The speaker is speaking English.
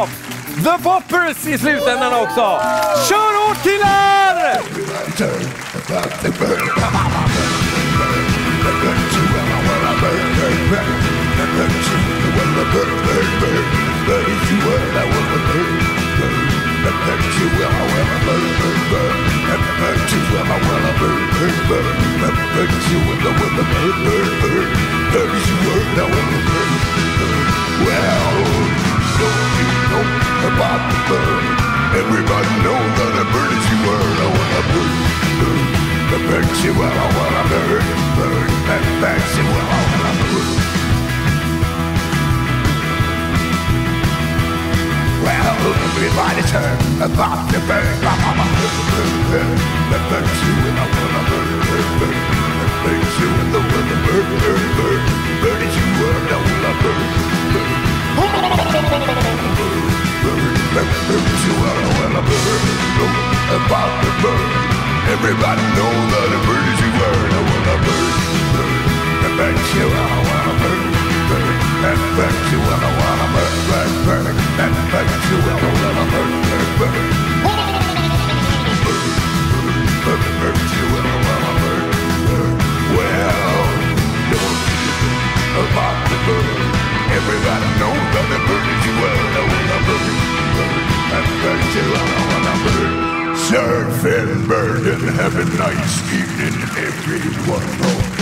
av The Boppers i slutändan också. Kör hårt killar! Everybody knows that the bird is you word. I wanna burn. The bird is you word. I wanna burn. The bird is you word. I wanna burn. Well, everybody turn about the bird. The bird is you and I wanna burn. The bird is you and the bird. The bird is you word. I wanna burn. About the bird. Everybody knows that the bird is your word. I wanna burn. The bird is you, I wanna burn. That bird is you, I wanna burn. That bird is you, I wanna burn. The bird is you, I wanna burn. Well, don't you about the bird. Everybody knows that the bird is your word. I wanna burn. That bird is you, I wanna burn. Surfing bird and have a nice evening, everyone.